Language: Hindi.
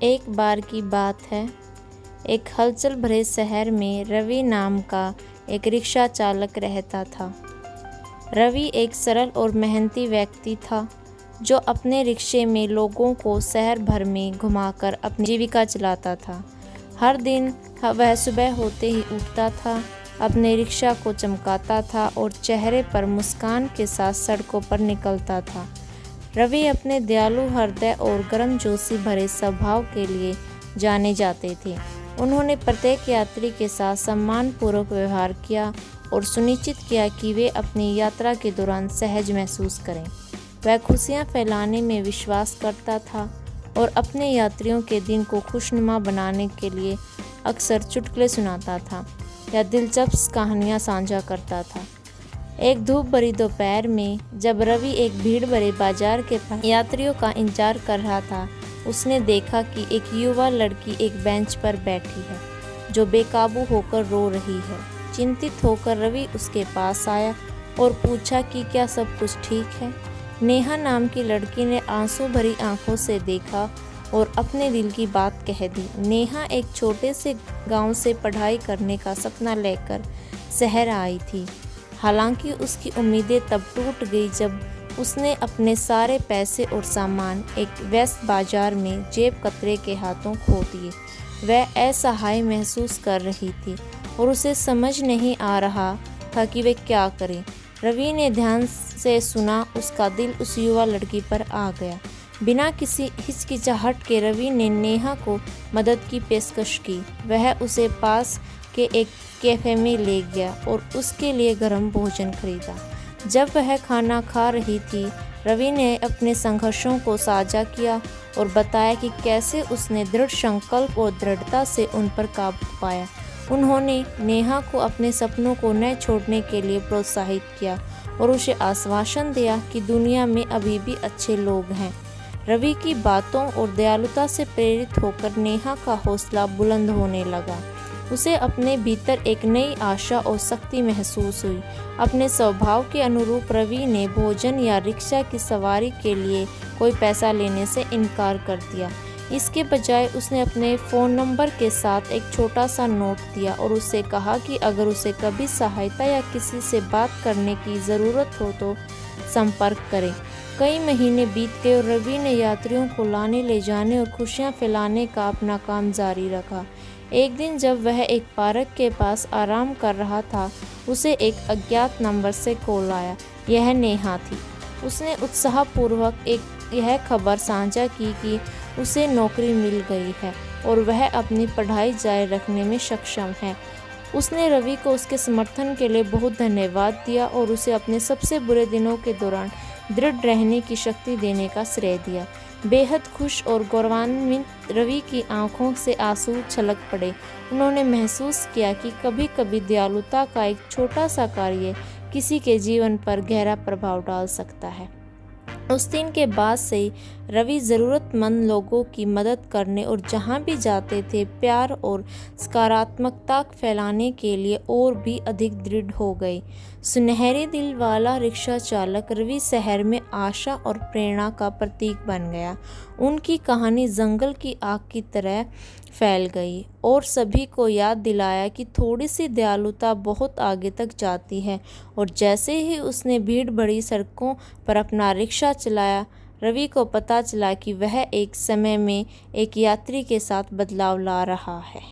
एक बार की बात है, एक हलचल भरे शहर में रवि नाम का एक रिक्शा चालक रहता था। रवि एक सरल और मेहनती व्यक्ति था जो अपने रिक्शे में लोगों को शहर भर में घुमाकर अपनी जीविका चलाता था। हर दिन वह सुबह होते ही उठता था, अपने रिक्शा को चमकाता था और चेहरे पर मुस्कान के साथ सड़कों पर निकलता था। रवि अपने दयालु हृदय और गर्मजोशी भरे स्वभाव के लिए जाने जाते थे। उन्होंने प्रत्येक यात्री के साथ सम्मानपूर्वक व्यवहार किया और सुनिश्चित किया कि वे अपनी यात्रा के दौरान सहज महसूस करें। वह खुशियां फैलाने में विश्वास करता था और अपने यात्रियों के दिन को खुशनुमा बनाने के लिए अक्सर चुटकुले सुनाता था या दिलचस्प कहानियां साझा करता था। एक धूप भरी दोपहर में जब रवि एक भीड़ भरे बाजार के पास यात्रियों का इंतजार कर रहा था, उसने देखा कि एक युवा लड़की एक बेंच पर बैठी है जो बेकाबू होकर रो रही है। चिंतित होकर रवि उसके पास आया और पूछा कि क्या सब कुछ ठीक है। नेहा नाम की लड़की ने आंसू भरी आंखों से देखा और अपने दिल की बात कह दी। नेहा एक छोटे से गांव से पढ़ाई करने का सपना लेकर शहर आई थी। हालांकि उसकी उम्मीदें तब टूट गई जब उसने अपने सारे पैसे और सामान एक व्यस्त बाजार में जेब कतरे के हाथों खो दिए। वह असहाय महसूस कर रही थी और उसे समझ नहीं आ रहा था कि वह क्या करे। रवि ने ध्यान से सुना। उसका दिल उस युवा लड़की पर आ गया। बिना किसी हिचकिचाहट के रवि ने नेहा को मदद की पेशकश की। वह उसे पास के एक कैफे में ले गया और उसके लिए गर्म भोजन खरीदा। जब वह खाना खा रही थी, रवि ने अपने संघर्षों को साझा किया और बताया कि कैसे उसने दृढ़ संकल्प और दृढ़ता से उन पर काबू पाया। उन्होंने नेहा को अपने सपनों को न छोड़ने के लिए प्रोत्साहित किया और उसे आश्वासन दिया कि दुनिया में अभी भी अच्छे लोग हैं। रवि की बातों और दयालुता से प्रेरित होकर नेहा का हौसला बुलंद होने लगा। उसे अपने भीतर एक नई आशा और शक्ति महसूस हुई। अपने स्वभाव के अनुरूप रवि ने भोजन या रिक्शा की सवारी के लिए कोई पैसा लेने से इनकार कर दिया। इसके बजाय उसने अपने फ़ोन नंबर के साथ एक छोटा सा नोट दिया और उससे कहा कि अगर उसे कभी सहायता या किसी से बात करने की ज़रूरत हो तो संपर्क करें। कई महीने बीत गए और रवि ने यात्रियों को लाने ले जाने और खुशियां फैलाने का अपना काम जारी रखा। एक दिन जब वह एक पार्क के पास आराम कर रहा था, उसे एक अज्ञात नंबर से कॉल आया। यह नेहा थी। उसने उत्साहपूर्वक यह खबर साझा की कि उसे नौकरी मिल गई है और वह अपनी पढ़ाई जारी रखने में सक्षम है। उसने रवि को उसके समर्थन के लिए बहुत धन्यवाद दिया और उसे अपने सबसे बुरे दिनों के दौरान दृढ़ रहने की शक्ति देने का श्रेय दिया। बेहद खुश और गौरवान्वित रवि की आंखों से आंसू छलक पड़े। उन्होंने महसूस किया कि कभी कभी दयालुता का एक छोटा सा कार्य किसी के जीवन पर गहरा प्रभाव डाल सकता है। उस दिन के बाद से रवि ज़रूरतमंद लोगों की मदद करने और जहाँ भी जाते थे प्यार और सकारात्मकता फैलाने के लिए और भी अधिक दृढ़ हो गए। सुनहरे दिल वाला रिक्शा चालक रवि शहर में आशा और प्रेरणा का प्रतीक बन गया। उनकी कहानी जंगल की आग की तरह फैल गई और सभी को याद दिलाया कि थोड़ी सी दयालुता बहुत आगे तक जाती है। और जैसे ही उसने भीड़ भरी सड़कों पर अपना रिक्शा चलाया, रवि को पता चला कि वह एक समय में एक यात्री के साथ बदलाव ला रहा है।